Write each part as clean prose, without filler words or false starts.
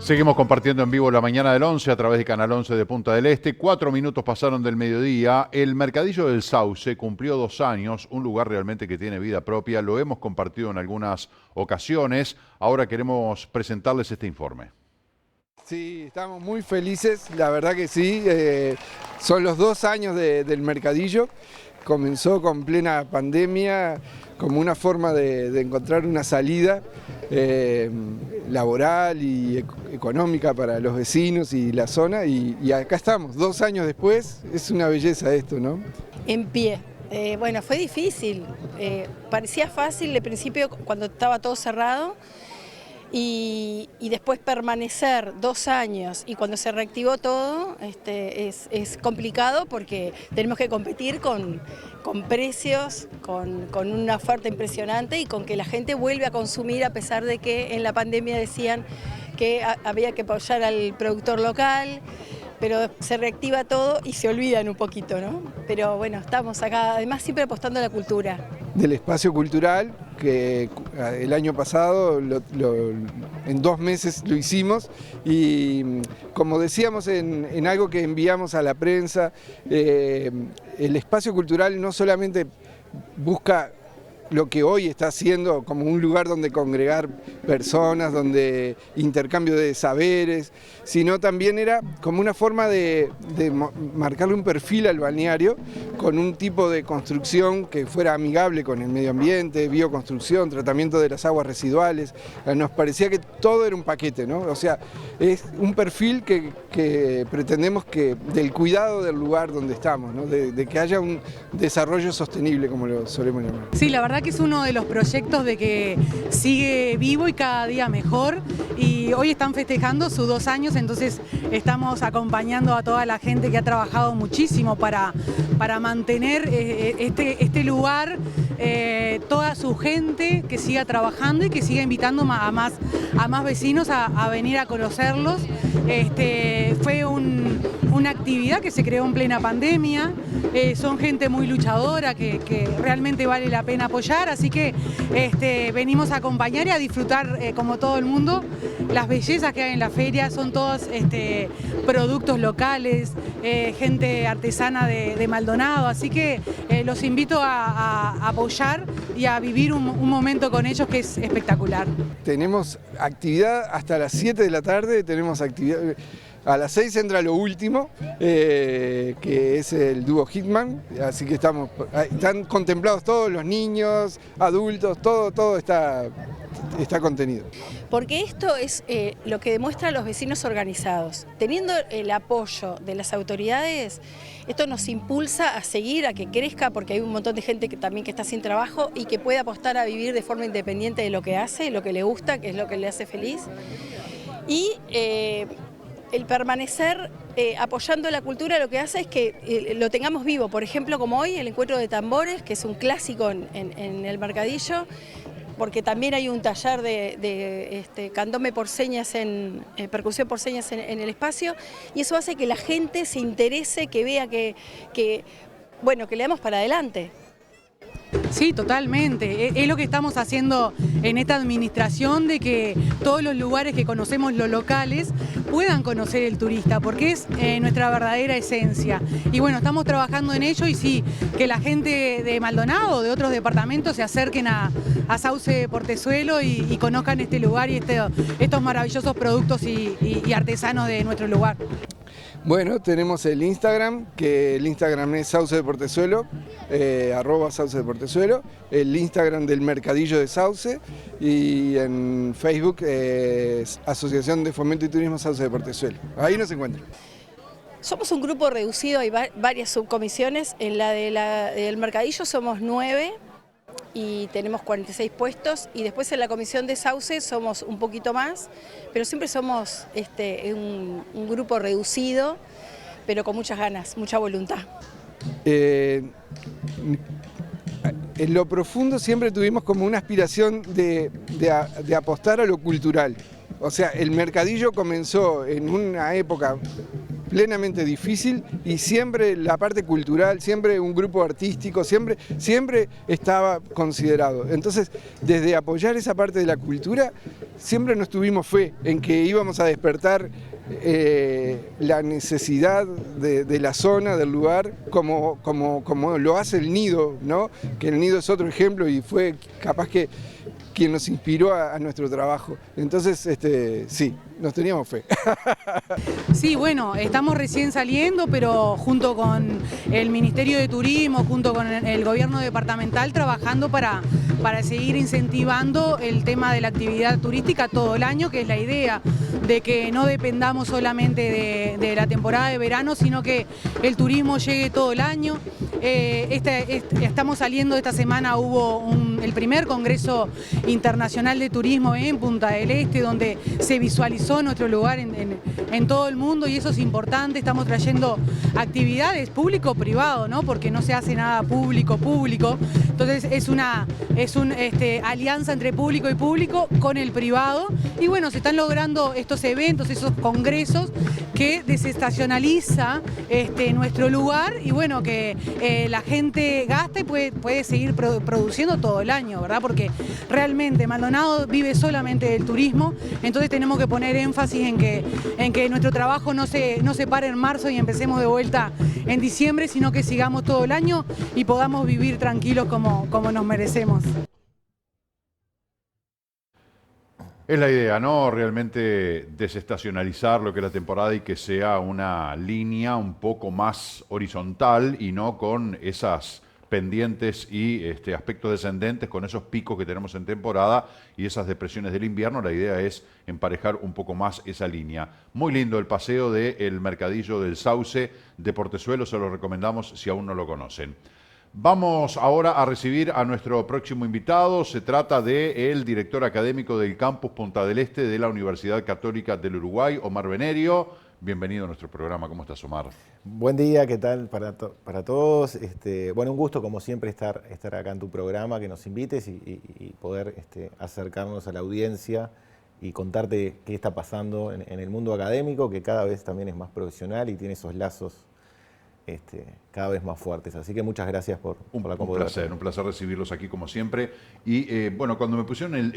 Seguimos compartiendo en vivo la mañana del 11 a través de Canal 11 de Punta del Este. 4 minutos pasaron del mediodía. El Mercadillo del Sauce cumplió 2 años, un lugar realmente que tiene vida propia. Lo hemos compartido en algunas ocasiones. Ahora queremos presentarles este informe. Sí, estamos muy felices, la verdad que sí. Son los 2 años del Mercadillo. Comenzó con plena pandemia, como una forma de encontrar una salida laboral y económica para los vecinos y la zona. Y acá estamos, 2 años después, es una belleza esto, ¿no? En pie. Bueno, fue difícil. Parecía fácil al principio cuando estaba todo cerrado. Y después permanecer 2 años y cuando se reactivó todo es complicado porque tenemos que competir con precios, con una oferta impresionante y con que la gente vuelve a consumir a pesar de que en la pandemia decían que había que apoyar al productor local, pero se reactiva todo y se olvidan un poquito, ¿no? Pero bueno, estamos acá además siempre apostando a la cultura. Del espacio cultural, que el año pasado en 2 meses lo hicimos y como decíamos en algo que enviamos a la prensa, el espacio cultural no solamente busca lo que hoy está haciendo como un lugar donde congregar personas, donde intercambio de saberes, sino también era como una forma de marcarle un perfil al balneario con un tipo de construcción que fuera amigable con el medio ambiente, bioconstrucción, tratamiento de las aguas residuales. Nos parecía que todo era un paquete, ¿no? O sea, es un perfil que pretendemos que del cuidado del lugar donde estamos, ¿no? De que haya un desarrollo sostenible, como lo solemos llamar. Sí, la verdad que es uno de los proyectos de que sigue vivo y cada día mejor, y hoy están festejando sus 2 años, entonces estamos acompañando a toda la gente que ha trabajado muchísimo para mantener este lugar, toda su gente que siga trabajando y que siga invitando a más vecinos a venir a conocerlos. Fue una actividad que se creó en plena pandemia, son gente muy luchadora que realmente vale la pena apoyar, así que venimos a acompañar y a disfrutar como todo el mundo las bellezas que hay en la feria. Son todos productos locales, gente artesana de Maldonado, así que los invito a apoyar y a vivir un momento con ellos que es espectacular. Tenemos actividad hasta las 7 de la tarde, tenemos actividad. A las 6 entra lo último, que es el dúo Hitman, así que están contemplados todos los niños, adultos, todo está contenido. Porque esto es lo que demuestra a los vecinos organizados. Teniendo el apoyo de las autoridades, esto nos impulsa a seguir, a que crezca, porque hay un montón de gente que también está sin trabajo y que puede apostar a vivir de forma independiente de lo que hace, lo que le gusta, que es lo que le hace feliz. Y el permanecer apoyando la cultura lo que hace es que lo tengamos vivo. Por ejemplo, como hoy, el encuentro de tambores, que es un clásico en el Mercadillo, porque también hay un taller de candombe por señas, percusión por señas en el espacio, y eso hace que la gente se interese, que vea que le damos para adelante. Sí, totalmente. Es lo que estamos haciendo en esta administración, de que todos los lugares que conocemos, los locales, puedan conocer el turista, porque es nuestra verdadera esencia. Y bueno, estamos trabajando en ello, y sí, que la gente de Maldonado o de otros departamentos se acerquen a Sauce de Portezuelo y conozcan este lugar y estos maravillosos productos y artesanos de nuestro lugar. Bueno, tenemos el Instagram, que el Instagram es Sauce de Portezuelo, @Sauce de Portezuelo, el Instagram del Mercadillo de Sauce, y en Facebook Asociación de Fomento y Turismo Sauce de Portezuelo. Ahí nos encuentran. Somos un grupo reducido, hay varias subcomisiones. En la del Mercadillo somos 9 y tenemos 46 puestos, y después en la comisión de Sauce somos un poquito más, pero siempre somos un grupo reducido, pero con muchas ganas, mucha voluntad. En lo profundo siempre tuvimos como una aspiración de apostar a lo cultural. O sea, el Mercadillo comenzó en una época plenamente difícil, y siempre la parte cultural, siempre un grupo artístico, siempre estaba considerado. Entonces, desde apoyar esa parte de la cultura, siempre nos tuvimos fe en que íbamos a despertar la necesidad de la zona, del lugar, como lo hace el Nido, ¿no? Que el Nido es otro ejemplo y fue capaz que quien nos inspiró a nuestro trabajo. Entonces, sí, nos teníamos fe. Sí, bueno, estamos recién saliendo, pero junto con el Ministerio de Turismo, junto con el gobierno departamental, trabajando para seguir incentivando el tema de la actividad turística todo el año, que es la idea de que no dependamos solamente de la temporada de verano, sino que el turismo llegue todo el año. Estamos saliendo, esta semana hubo el primer Congreso Internacional de Turismo en Punta del Este, donde se visualizó nuestro lugar en todo el mundo, y eso es importante. Estamos trayendo actividades público-privado, ¿no? Porque no se hace nada público-público. Entonces es una alianza entre público y público con el privado, y bueno, se están logrando estos eventos, esos congresos que desestacionaliza nuestro lugar, y bueno, que la gente gasta y puede seguir produciendo todo el año, ¿verdad? Porque realmente Maldonado vive solamente del turismo, entonces tenemos que poner énfasis en que nuestro trabajo no se pare en marzo y empecemos de vuelta en diciembre, sino que sigamos todo el año y podamos vivir tranquilos como nos merecemos. Es la idea, ¿no? Realmente desestacionalizar lo que es la temporada y que sea una línea un poco más horizontal y no con esas pendientes y aspectos descendentes, con esos picos que tenemos en temporada y esas depresiones del invierno. La idea es emparejar un poco más esa línea. Muy lindo el paseo del Mercadillo del Sauce de Portezuelo, se lo recomendamos si aún no lo conocen. Vamos ahora a recibir a nuestro próximo invitado. Se trata del director académico del Campus Punta del Este de la Universidad Católica del Uruguay, Omar Venerio. Bienvenido a nuestro programa. ¿Cómo estás, Omar? Buen día, ¿qué tal para todos? Bueno, un gusto como siempre estar acá en tu programa, que nos invites y poder acercarnos a la audiencia y contarte qué está pasando en el mundo académico, que cada vez también es más profesional y tiene esos lazos cada vez más fuertes. Así que muchas gracias por la convocatoria. Un placer recibirlos aquí como siempre. Y bueno, cuando me pusieron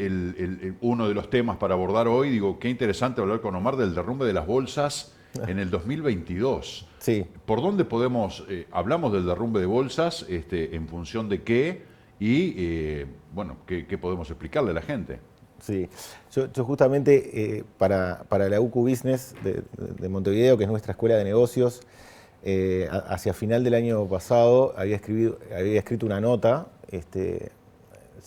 uno de los temas para abordar hoy, digo, qué interesante hablar con Omar del derrumbe de las bolsas en el 2022. Sí. ¿Por dónde podemos, hablamos del derrumbe de bolsas, en función de qué y, bueno, qué podemos explicarle a la gente? Sí, yo justamente para la UQ Business de Montevideo, que es nuestra escuela de negocios, hacia final del año pasado había escrito una nota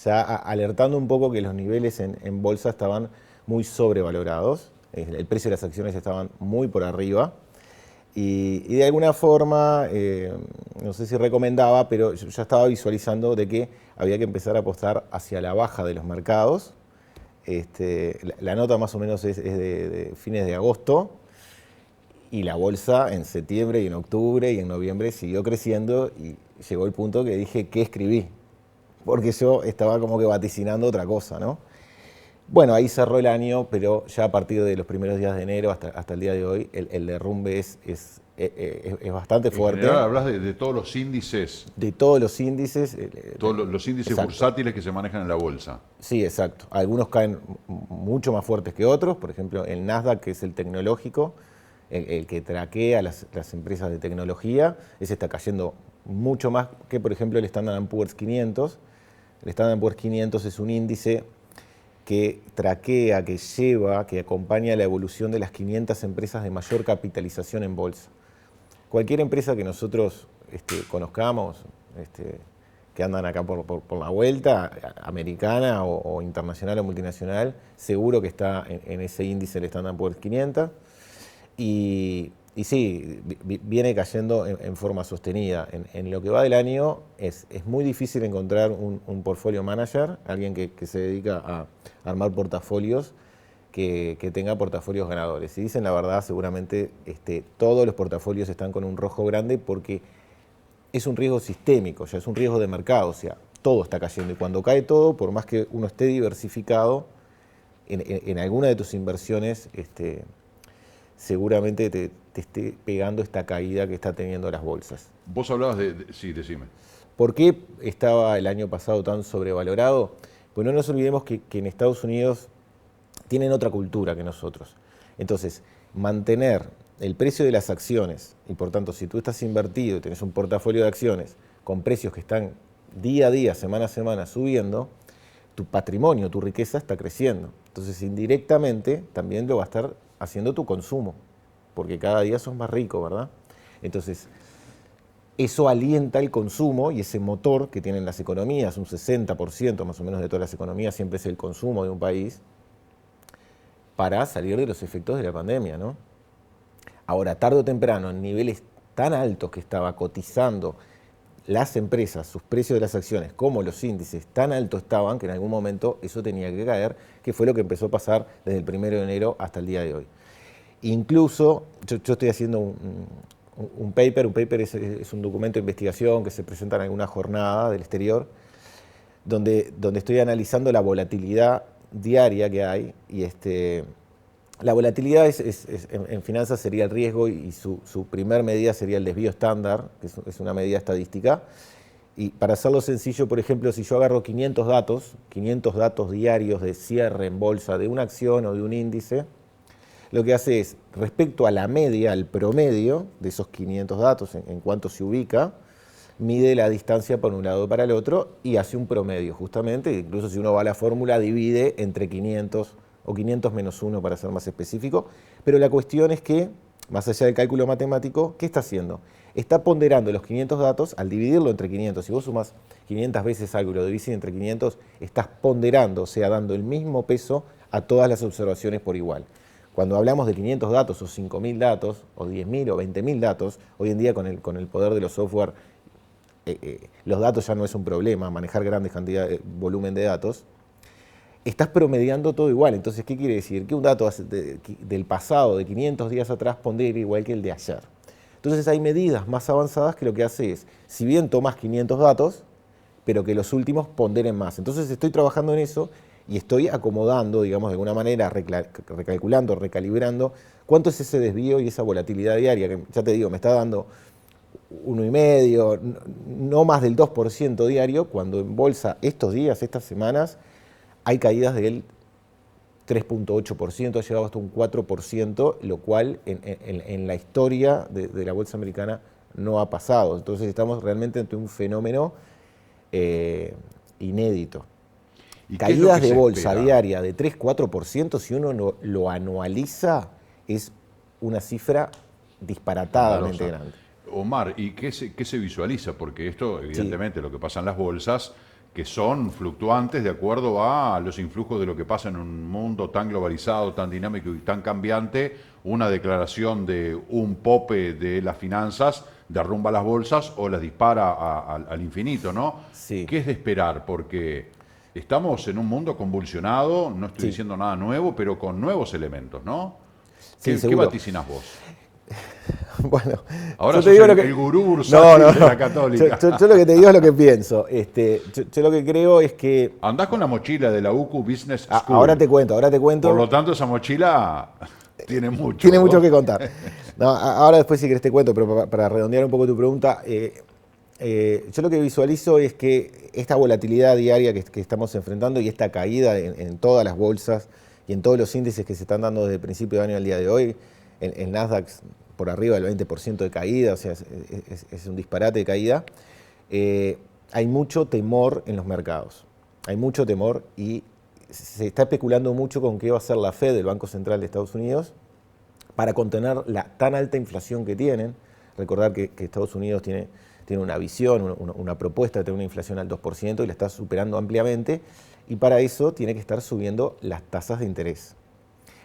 ya alertando un poco que los niveles en bolsa estaban muy sobrevalorados, el precio de las acciones estaban muy por arriba y de alguna forma, no sé si recomendaba, pero yo ya estaba visualizando de que había que empezar a apostar hacia la baja de los mercados. La nota más o menos es de fines de agosto. Y la bolsa en septiembre y en octubre y en noviembre siguió creciendo y llegó el punto que dije, ¿qué escribí? Porque yo estaba como que vaticinando otra cosa, ¿no? Bueno, ahí cerró el año, pero ya a partir de los primeros días de enero hasta el día de hoy, el derrumbe es bastante fuerte. En general hablas de todos los índices. De todos los índices. Todos los índices exacto. bursátiles que se manejan en la bolsa. Sí, exacto. Algunos caen mucho más fuertes que otros. Por ejemplo, el Nasdaq, que es el tecnológico, el que traquea las empresas de tecnología, ese está cayendo mucho más que, por ejemplo, el Standard & Poor's 500. El Standard & Poor's 500 es un índice que traquea, que acompaña la evolución de las 500 empresas de mayor capitalización en bolsa. Cualquier empresa que nosotros conozcamos, que andan acá por la vuelta, americana o internacional o multinacional, seguro que está en ese índice del Standard & Poor's 500. Y sí, viene cayendo en forma sostenida. En lo que va del año es muy difícil encontrar un portfolio manager, alguien que se dedica a armar portafolios, que tenga portafolios ganadores. Si dicen la verdad, seguramente todos los portafolios están con un rojo grande porque es un riesgo sistémico, ya es un riesgo de mercado, o sea, todo está cayendo. Y cuando cae todo, por más que uno esté diversificado, en alguna de tus inversiones seguramente te esté pegando esta caída que está teniendo las bolsas. Vos hablabas sí, decime. ¿Por qué estaba el año pasado tan sobrevalorado? Pues no nos olvidemos que en Estados Unidos tienen otra cultura que nosotros. Entonces, mantener el precio de las acciones, y por tanto, si tú estás invertido y tenés un portafolio de acciones con precios que están día a día, semana a semana subiendo, tu patrimonio, tu riqueza está creciendo. Entonces, indirectamente, también lo va a estar haciendo tu consumo, porque cada día sos más rico, ¿verdad? Entonces, eso alienta el consumo y ese motor que tienen las economías, un 60% más o menos de todas las economías siempre es el consumo de un país, para salir de los efectos de la pandemia, ¿no? Ahora, tarde o temprano, en niveles tan altos que estaba cotizando las empresas, sus precios de las acciones, como los índices, tan altos estaban que en algún momento eso tenía que caer, que fue lo que empezó a pasar desde el 1 de enero hasta el día de hoy. Incluso, yo estoy haciendo un paper es un documento de investigación que se presenta en alguna jornada del exterior, donde estoy analizando la volatilidad diaria que hay, y la volatilidad en finanzas sería el riesgo, y su primer medida sería el desvío estándar, que es una medida estadística. Y para hacerlo sencillo, por ejemplo, si yo agarro 500 datos diarios de cierre en bolsa de una acción o de un índice, lo que hace es, respecto a la media, al promedio de esos 500 datos, en cuanto se ubica, mide la distancia por un lado para el otro y hace un promedio, justamente. Incluso si uno va a la fórmula, divide entre 500 o 500 menos 1 para ser más específico. Pero la cuestión es que, más allá del cálculo matemático, ¿qué está haciendo? Está ponderando los 500 datos al dividirlo entre 500. Si vos sumas 500 veces algo y lo divides entre 500, estás ponderando, o sea, dando el mismo peso a todas las observaciones por igual. Cuando hablamos de 500 datos o 5.000 datos o 10.000 o 20.000 datos, hoy en día con el poder de los software, los datos ya no es un problema, manejar grandes cantidades, volumen de datos, estás promediando todo igual. Entonces, ¿qué quiere decir? Que un dato del pasado, de 500 días atrás, pondera igual que el de ayer. Entonces hay medidas más avanzadas que lo que hace es, si bien tomas 500 datos, pero que los últimos ponderen más. Entonces estoy trabajando en eso y estoy acomodando, digamos, de alguna manera, recalculando, recalibrando, cuánto es ese desvío y esa volatilidad diaria, que ya te digo, me está dando 1,5%, no más del 2% diario, cuando en bolsa estos días, estas semanas, hay caídas del 3,8%, ha llegado hasta un 4%, lo cual en la historia de la bolsa americana no ha pasado. Entonces estamos realmente ante un fenómeno inédito. Caídas de bolsa diaria de 3-4%, si uno lo anualiza, es una cifra disparatadamente grande. Omar, ¿y qué se visualiza? Porque esto, evidentemente, lo que pasa en las bolsas, que son fluctuantes de acuerdo a los influjos de lo que pasa en un mundo tan globalizado, tan dinámico y tan cambiante, una declaración de un pope de las finanzas derrumba las bolsas o las dispara al infinito, ¿no? Sí. ¿Qué es de esperar? Porque estamos en un mundo convulsionado, no estoy diciendo nada nuevo, pero con nuevos elementos, ¿no? ¿Qué vaticinas vos? Bueno, ahora yo te digo el gurú bursátil de la Católica. Yo lo que te digo es lo que pienso. Yo lo que creo es que... Andás con la mochila de la UCU Business School. Ahora te cuento. Por lo tanto, esa mochila tiene mucho. Tiene mucho que contar. No, ahora después si querés te cuento, pero para redondear un poco tu pregunta, yo lo que visualizo es que esta volatilidad diaria que estamos enfrentando y esta caída en todas las bolsas y en todos los índices que se están dando desde el principio de año al día de hoy, en Nasdaq por arriba del 20% de caída, o sea, es un disparate de caída. Hay mucho temor en los mercados, hay mucho temor y se está especulando mucho con qué va a hacer la Fed, el Banco Central de Estados Unidos, para contener la tan alta inflación que tienen. Recordar que Estados Unidos tiene una visión, una propuesta de tener una inflación al 2% y la está superando ampliamente, y para eso tiene que estar subiendo las tasas de interés.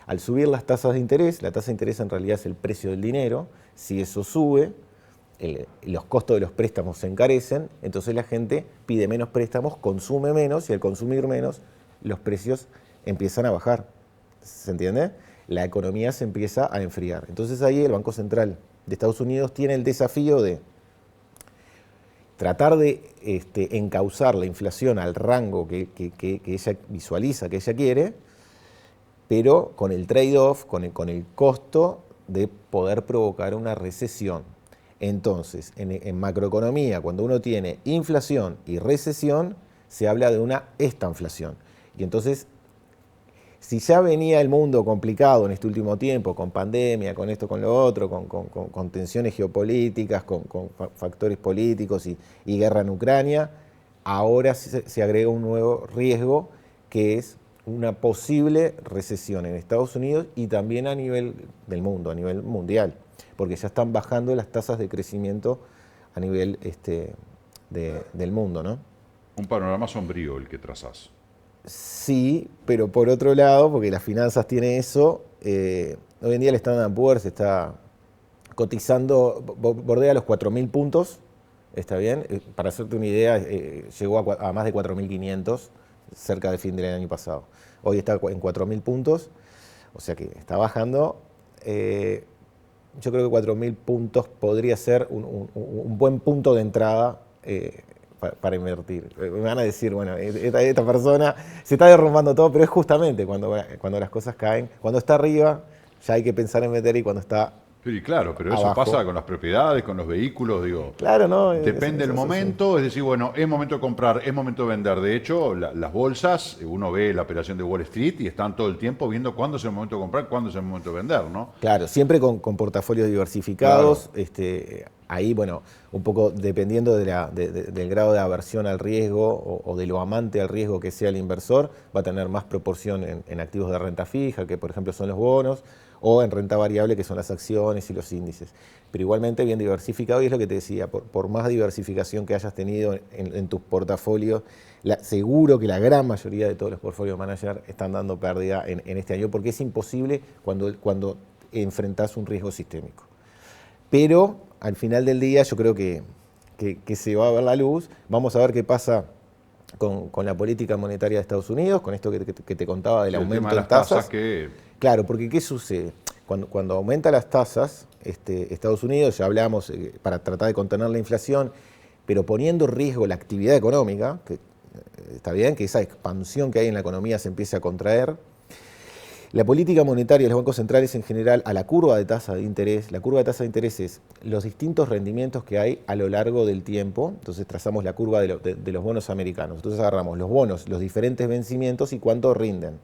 Al subir las tasas de interés, la tasa de interés en realidad es el precio del dinero, si eso sube, los costos de los préstamos se encarecen, entonces la gente pide menos préstamos, consume menos y al consumir menos los precios empiezan a bajar. ¿Se entiende? La economía se empieza a enfriar. Entonces ahí el Banco Central de Estados Unidos tiene el desafío de tratar de encauzar la inflación al rango que ella visualiza, que ella quiere, pero con el trade-off, con el costo de poder provocar una recesión. Entonces, en macroeconomía, cuando uno tiene inflación y recesión, se habla de una estanflación. Y entonces, si ya venía el mundo complicado en este último tiempo, con pandemia, con esto, con lo otro, con tensiones geopolíticas, con factores políticos y guerra en Ucrania, ahora se agrega un nuevo riesgo, que es una posible recesión en Estados Unidos y también a nivel del mundo, a nivel mundial, porque ya están bajando las tasas de crecimiento a nivel del mundo, ¿no? Un panorama sombrío el que trazás. Sí, pero por otro lado, porque las finanzas tienen eso, hoy en día el Standard & Poor's está cotizando, bordea los 4.000 puntos, ¿está bien? Para hacerte una idea, llegó a más de 4.500 cerca de fin del año pasado. Hoy está en 4.000 puntos, o sea que está bajando. Yo creo que 4.000 puntos podría ser un buen punto de entrada para invertir. Me van a decir, bueno, esta persona se está derrumbando todo, pero es justamente cuando las cosas caen. Cuando está arriba ya hay que pensar en meter, y cuando está Sí, claro, pero eso abajo, pasa con las propiedades, con los vehículos, digo. claro, ¿no? Depende del momento, es decir, bueno, es momento de comprar, es momento de vender. De hecho, las bolsas, uno ve la operación de Wall Street y están todo el tiempo viendo cuándo es el momento de comprar, cuándo es el momento de vender, ¿no? Claro, siempre con portafolios diversificados. Claro. Ahí, bueno, un poco dependiendo del grado de aversión al riesgo o de lo amante al riesgo que sea el inversor, va a tener más proporción en activos de renta fija, que por ejemplo son los bonos, o en renta variable, que son las acciones y los índices. Pero igualmente bien diversificado, y es lo que te decía, por más diversificación que hayas tenido en tus portafolios, seguro que la gran mayoría de todos los portfolio managers están dando pérdida en este año, porque es imposible cuando enfrentás un riesgo sistémico. Pero al final del día yo creo que se va a ver la luz. Vamos a ver qué pasa con la política monetaria de Estados Unidos, con esto que te contaba del aumento de las tasas. Claro, porque ¿qué sucede? Cuando aumenta las tasas, Estados Unidos, ya hablamos, para tratar de contener la inflación, pero poniendo en riesgo la actividad económica, que está bien que esa expansión que hay en la economía se empiece a contraer. La política monetaria de los bancos centrales en general, a la curva de tasa de interés, la curva de tasa de interés es los distintos rendimientos que hay a lo largo del tiempo. Entonces trazamos la curva de los bonos americanos. Entonces agarramos los bonos, los diferentes vencimientos y cuánto rinden.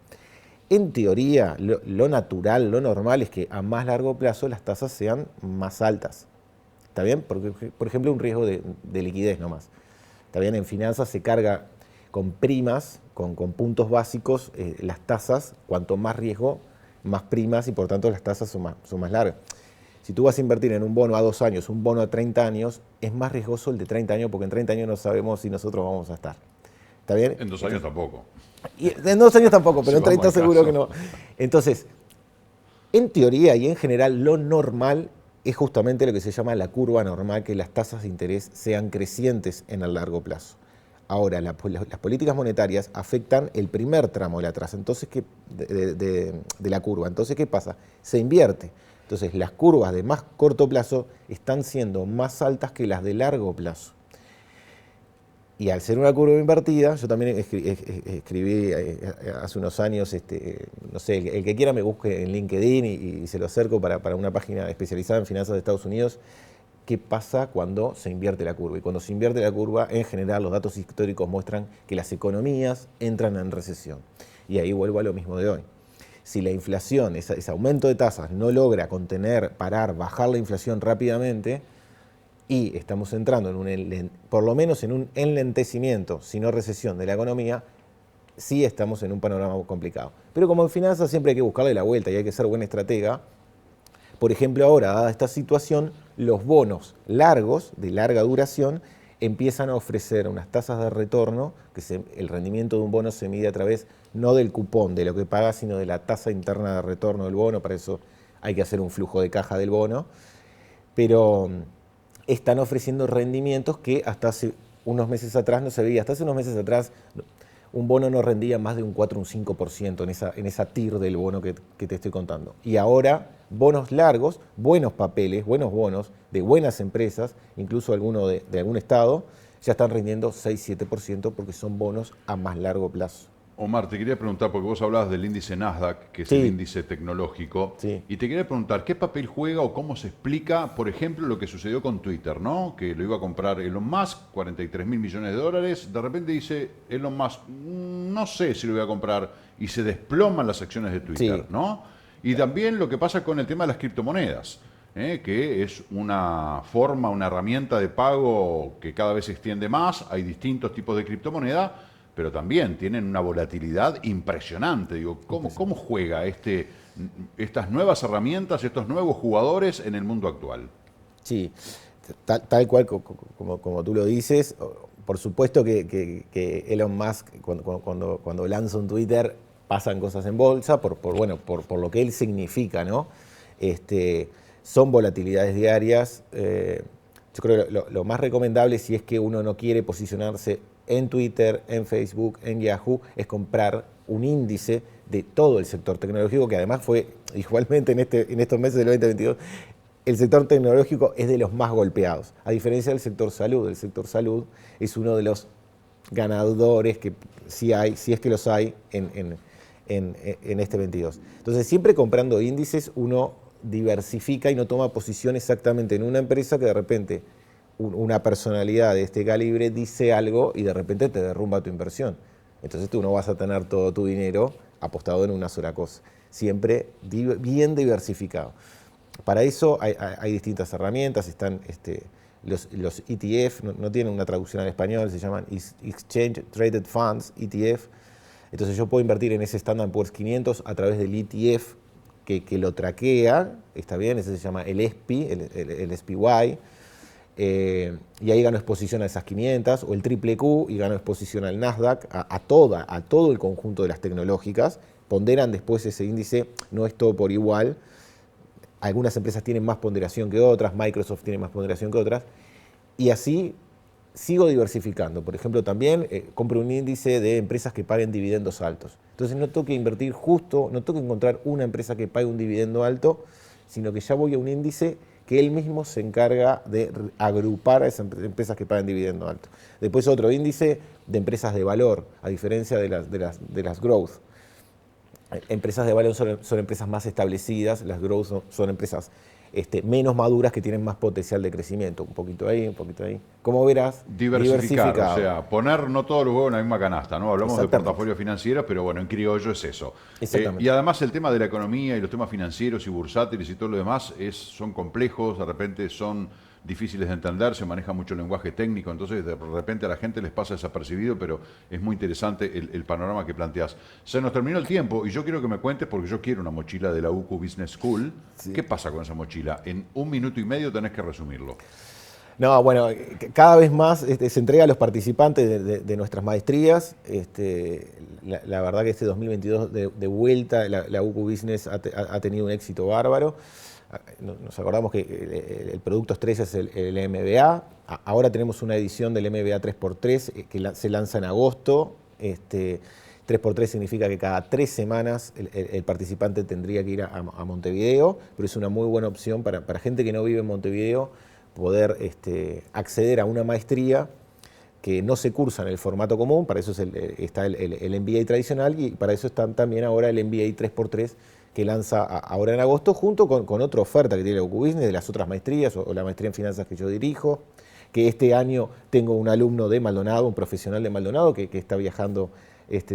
En teoría, lo natural, lo normal es que a más largo plazo las tasas sean más altas. ¿Está bien? Porque, por ejemplo, un riesgo de liquidez nomás. ¿Está bien? En finanzas se carga con primas, con puntos básicos, las tasas, cuanto más riesgo, más primas, y por tanto las tasas son más largas. Si tú vas a invertir en un bono a 2 años, un bono a 30 años, es más riesgoso el de 30 años, porque en 30 años no sabemos si nosotros vamos a estar. ¿Está bien? En 2 años tampoco. Y en 2 años tampoco, pero en 30 seguro caso. que no. Entonces, en teoría y en general, lo normal es justamente lo que se llama la curva normal, que las tasas de interés sean crecientes en el largo plazo. Ahora, las políticas monetarias afectan el primer tramo de la tasa, entonces, de la curva. Entonces, ¿qué pasa? Se invierte. Entonces, las curvas de más corto plazo están siendo más altas que las de largo plazo. Y al ser una curva invertida, yo también escribí hace unos años, no sé, el que quiera me busque en LinkedIn y se lo acerco para una página especializada en finanzas de Estados Unidos, qué pasa cuando se invierte la curva. Y cuando se invierte la curva, en general, los datos históricos muestran que las economías entran en recesión. Y ahí vuelvo a lo mismo de hoy. Si la inflación, ese aumento de tasas, no logra contener, parar, bajar la inflación rápidamente, y estamos entrando por lo menos en un enlentecimiento, si no recesión de la economía, sí estamos en un panorama complicado. Pero como en finanzas siempre hay que buscarle la vuelta y hay que ser buen estratega. Por ejemplo, ahora, dada esta situación, los bonos largos, de larga duración, empiezan a ofrecer unas tasas de retorno, que el rendimiento de un bono se mide a través no del cupón, de lo que paga, sino de la tasa interna de retorno del bono. Para eso hay que hacer un flujo de caja del bono. Pero están ofreciendo rendimientos que hasta hace unos meses atrás no se veía. Hasta hace unos meses atrás un bono no rendía más de un 4 o un 5% en esa TIR del bono que te estoy contando. Y ahora bonos largos, buenos papeles, buenos bonos de buenas empresas, incluso alguno de algún estado, ya están rindiendo 6-7% porque son bonos a más largo plazo. Omar, te quería preguntar, porque vos hablabas del índice Nasdaq, que es Sí. el índice tecnológico, Sí. y te quería preguntar, ¿qué papel juega o cómo se explica, por ejemplo, lo que sucedió con Twitter, ¿no? Que lo iba a comprar Elon Musk, 43.000 millones de dólares, de repente dice Elon Musk, no sé si lo voy a comprar, y se desploman las acciones de Twitter, Sí. ¿no? Y también lo que pasa con el tema de las criptomonedas, que es una forma, una herramienta de pago que cada vez se extiende más, hay distintos tipos de criptomoneda, pero también tienen una volatilidad impresionante. Digo, ¿cómo juega estas nuevas herramientas, estos nuevos jugadores en el mundo actual? Sí, tal cual como tú lo dices. Por supuesto que Elon Musk, cuando lanza un Twitter, pasan cosas en bolsa por lo que él significa, ¿no? Son volatilidades diarias. Yo creo que lo más recomendable, si es que uno no quiere posicionarse en Twitter, en Facebook, en Yahoo, es comprar un índice de todo el sector tecnológico, que además fue igualmente en estos meses del 2022, el sector tecnológico es de los más golpeados, a diferencia del sector salud. El sector salud es uno de los ganadores que si es que los hay en este 22. Entonces, siempre comprando índices, uno diversifica y no toma posición exactamente en una empresa que de repente una personalidad de este calibre dice algo y de repente te derrumba tu inversión. Entonces tú no vas a tener todo tu dinero apostado en una sola cosa. Siempre bien diversificado. Para eso hay distintas herramientas. Están los ETF, no tienen una traducción al español, se llaman Exchange Traded Funds, ETF. Entonces yo puedo invertir en ese Standard & Poor's 500 a través del ETF que lo traquea, está bien, ese se llama el SPY, el SPY. Y ahí gano exposición a esas 500, o el QQQ, y gano exposición al Nasdaq, a todo el conjunto de las tecnológicas. Ponderan después ese índice, no es todo por igual. Algunas empresas tienen más ponderación que otras, Microsoft tiene más ponderación que otras, y así sigo diversificando. Por ejemplo, también compro un índice de empresas que paguen dividendos altos. Entonces no tengo que invertir no tengo que encontrar una empresa que pague un dividendo alto, sino que ya voy a un índice que él mismo se encarga de agrupar a esas empresas que pagan dividendo alto. Después otro índice de empresas de valor, a diferencia de las growth. Empresas de valor son empresas más establecidas, las growth son empresas menos maduras que tienen más potencial de crecimiento. Un poquito ahí, un poquito ahí. Como verás, Diversificar, o sea, poner no todos los huevos en la misma canasta, ¿no? Hablamos de Exactamente. portafolio financiero, pero bueno, en criollo es eso. Exactamente. Y además el tema de la economía y los temas financieros y bursátiles y todo lo demás son complejos, de repente son difíciles de entender, se maneja mucho lenguaje técnico, entonces de repente a la gente les pasa desapercibido, pero es muy interesante el panorama que planteas. Se nos terminó el tiempo y yo quiero que me cuentes, porque yo quiero una mochila de la UCU Business School. Sí. ¿Qué pasa con esa mochila? En 1 minuto y medio tenés que resumirlo. No, bueno, cada vez más se entrega a los participantes de nuestras maestrías. La verdad que este 2022 de vuelta la UCU Business ha tenido un éxito bárbaro. Nos acordamos que el producto estrella es el MBA. Ahora tenemos una edición del MBA 3x3 que se lanza en agosto. 3x3 significa que cada 3 semanas el participante tendría que ir a Montevideo, pero es una muy buena opción para gente que no vive en Montevideo poder acceder a una maestría que no se cursa en el formato común. Para eso está el MBA tradicional, y para eso está también ahora el MBA 3x3 que lanza ahora en agosto, junto con otra oferta que tiene la UCU Business de las otras maestrías, o la maestría en finanzas que yo dirijo, que este año tengo un alumno de Maldonado, un profesional de Maldonado, que está viajando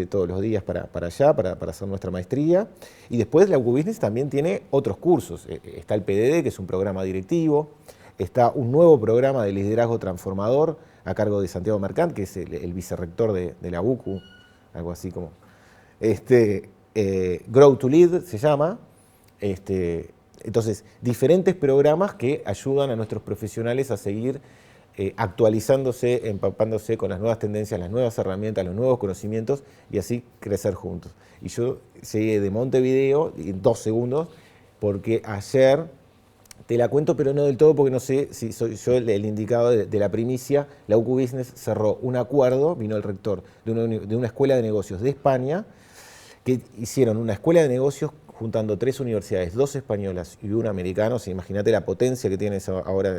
todos los días para allá, para hacer nuestra maestría. Y después la UCU Business también tiene otros cursos. Está el PDD, que es un programa directivo, está un nuevo programa de liderazgo transformador a cargo de Santiago Mercant, que es el vicerrector de la UCU, algo así como... Grow to Lead se llama. Entonces, diferentes programas que ayudan a nuestros profesionales a seguir actualizándose, empapándose con las nuevas tendencias, las nuevas herramientas, los nuevos conocimientos, y así crecer juntos. Y yo llegué de Montevideo en 2 segundos, porque ayer, te la cuento pero no del todo, porque no sé si soy yo el indicado de la primicia, la UCU Business cerró un acuerdo, vino el rector de una escuela de negocios de España, que hicieron una escuela de negocios juntando 3 universidades, 2 españolas y 1 americana. O sea, imagínate la potencia que tiene ahora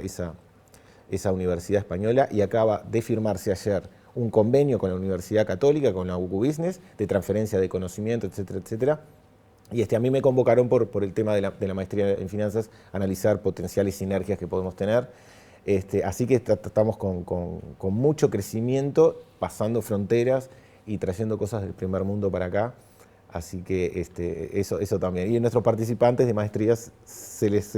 esa universidad española, y acaba de firmarse ayer un convenio con la Universidad Católica, con la UCU Business, de transferencia de conocimiento, etcétera, etcétera. Y a mí me convocaron por el tema de la maestría en finanzas, analizar potenciales sinergias que podemos tener. Así que estamos con mucho crecimiento, pasando fronteras y trayendo cosas del primer mundo para acá. Así que eso también. Y a nuestros participantes de maestrías se les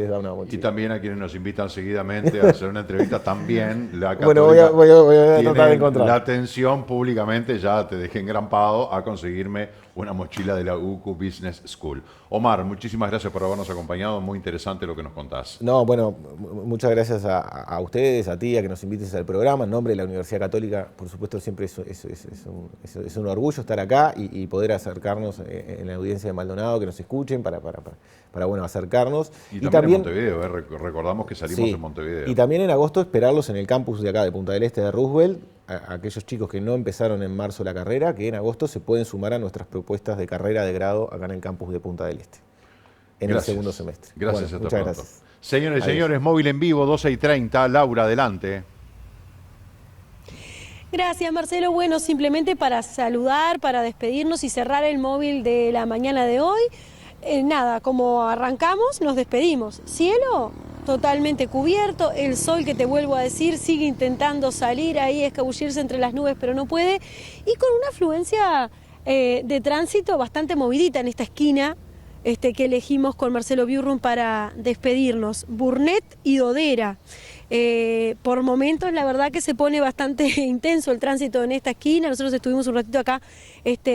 da una mochila. Y también a quienes nos invitan seguidamente a hacer una entrevista también, la Bueno, Católica voy a tratar de tiene encontrar. la atención públicamente, ya te dejé engrampado a conseguirme una mochila de la UCU Business School. Omar, muchísimas gracias por habernos acompañado, muy interesante lo que nos contás. No, bueno, muchas gracias a ustedes, a ti, a que nos invites al programa. En nombre de la Universidad Católica, por supuesto, siempre es un orgullo estar acá y poder acercarnos en la audiencia de Maldonado, que nos escuchen para bueno, acercarnos. Y también en Montevideo, recordamos que salimos en Montevideo. Y también en agosto esperarlos en el campus de acá, de Punta del Este de Roosevelt, a aquellos chicos que no empezaron en marzo la carrera, que en agosto se pueden sumar a nuestras propuestas de carrera de grado acá en el campus de Punta del Este, en el segundo semestre. Gracias, bueno, hasta muchas pronto. gracias. Señores y señores, móvil en vivo, 12:30. Laura, adelante. Gracias, Marcelo. Bueno, simplemente para saludar, para despedirnos y cerrar el móvil de la mañana de hoy. Nada, como arrancamos, nos despedimos. Cielo totalmente cubierto, el sol, que te vuelvo a decir, sigue intentando salir ahí, escabullirse entre las nubes, pero no puede, y con una afluencia de tránsito bastante movidita en esta esquina que elegimos con Marcelo Biurrum para despedirnos, Burnett y Dodera. Por momentos la verdad que se pone bastante intenso el tránsito en esta esquina. Nosotros estuvimos un ratito acá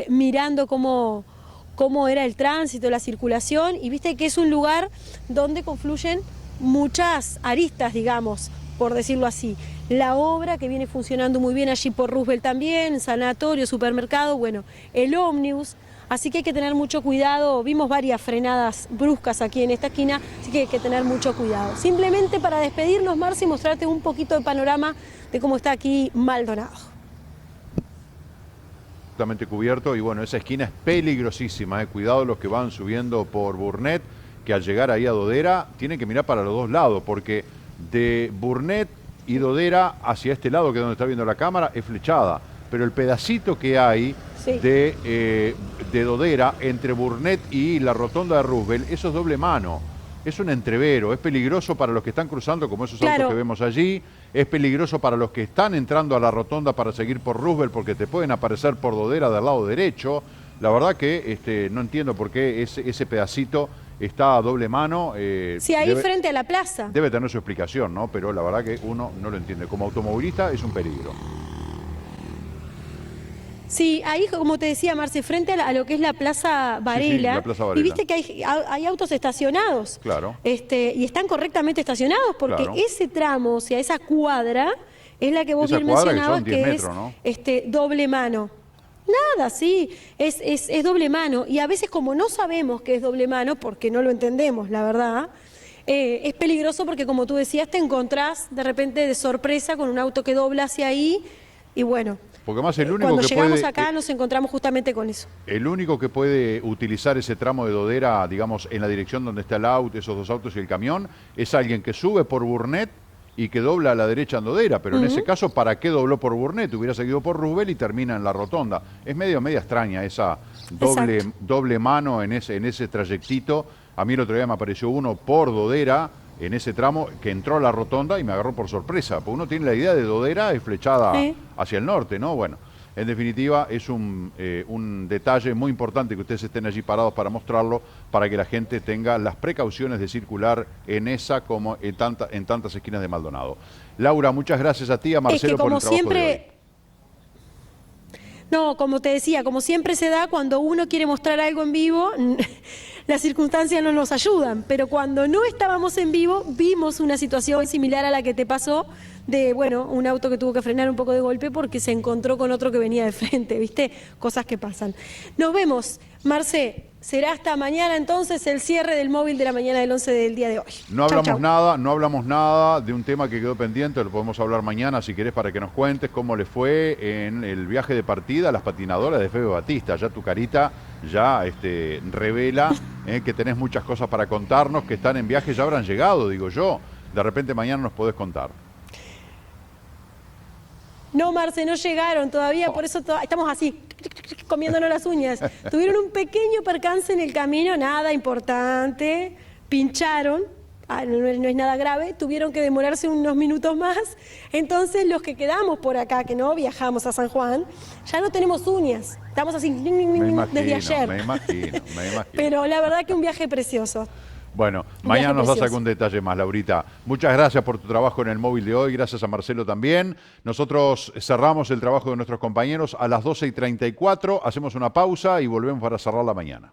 mirando cómo era el tránsito, la circulación, y viste que es un lugar donde confluyen muchas aristas, digamos, por decirlo así. La obra que viene funcionando muy bien allí por Roosevelt también, sanatorio, supermercado, bueno, el ómnibus, así que hay que tener mucho cuidado. Vimos varias frenadas bruscas aquí en esta esquina, así que hay que tener mucho cuidado. Simplemente para despedirnos, Marci, mostrarte un poquito de panorama de cómo está aquí Maldonado. Completamente cubierto y bueno, esa esquina es peligrosísima, cuidado los que van subiendo por Burnett, que al llegar ahí a Dodera tienen que mirar para los dos lados, porque de Burnett y Dodera hacia este lado, que es donde está viendo la cámara, es flechada, pero el pedacito que hay de Dodera entre Burnett y la rotonda de Roosevelt, eso es doble mano. Es un entrevero, es peligroso para los que están cruzando, como esos autos que vemos allí, es peligroso para los que están entrando a la rotonda para seguir por Roosevelt, porque te pueden aparecer por Dodera del lado derecho. La verdad que no entiendo por qué ese pedacito está a doble mano. Sí, ahí frente a la plaza. Debe tener su explicación, ¿no? Pero la verdad que uno no lo entiende. Como automovilista es un peligro. Sí, ahí, como te decía, Marce, frente a lo que es la Plaza Varela, la Plaza Varela. Y viste que hay autos estacionados. Claro. Y están correctamente estacionados porque ese tramo, o sea, esa cuadra, es la que vos bien mencionabas, que metros, ¿no? Doble mano. Nada, sí, es doble mano. Y a veces, como no sabemos que es doble mano, porque no lo entendemos, la verdad, es peligroso porque, como tú decías, te encontrás de repente de sorpresa con un auto que dobla hacia ahí y bueno. Porque más el único cuando que llegamos puede, acá nos encontramos justamente con eso. El único que puede utilizar ese tramo de Dodera, digamos, en la dirección donde está el auto, esos dos autos y el camión, es alguien que sube por Burnett y que dobla a la derecha en Dodera. Pero en ese caso, ¿para qué dobló por Burnett? Hubiera seguido por Roosevelt y termina en la rotonda. Es media extraña esa doble mano en ese trayectito. A mí el otro día me apareció uno por Dodera, en ese tramo, que entró a la rotonda y me agarró por sorpresa, porque uno tiene la idea de Dodera es flechada hacia el norte, ¿no? Bueno, en definitiva es un detalle muy importante que ustedes estén allí parados para mostrarlo, para que la gente tenga las precauciones de circular en esa como en tantas esquinas de Maldonado. Laura, muchas gracias a ti, a Marcelo, por el trabajo de hoy. No, como te decía, como siempre se da cuando uno quiere mostrar algo en vivo, las circunstancias no nos ayudan, pero cuando no estábamos en vivo vimos una situación similar a la que te pasó de, bueno, un auto que tuvo que frenar un poco de golpe porque se encontró con otro que venía de frente, ¿viste? Cosas que pasan. Nos vemos, Marce. Será hasta mañana entonces el cierre del móvil de la mañana del 11 del día de hoy. No hablamos nada de un tema que quedó pendiente, lo podemos hablar mañana si querés para que nos cuentes cómo le fue en el viaje de partida a las patinadoras de Febe Batista. Ya tu carita ya revela que tenés muchas cosas para contarnos, que están en viaje, ya habrán llegado, digo yo. De repente mañana nos podés contar. No, Marce, no llegaron todavía, por eso estamos así, comiéndonos las uñas. Tuvieron un pequeño percance en el camino, nada importante, pincharon, no es nada grave, tuvieron que demorarse unos minutos más. Entonces los que quedamos por acá, que no viajamos a San Juan, ya no tenemos uñas. Estamos así desde ayer. Me imagino. Pero la verdad que un viaje precioso. Bueno, Un mañana viaje nos das precioso. algún detalle más, Laurita. Muchas gracias por tu trabajo en el móvil de hoy, gracias a Marcelo también. Nosotros cerramos el trabajo de nuestros compañeros a las 12:34, hacemos una pausa y volvemos para cerrar la mañana.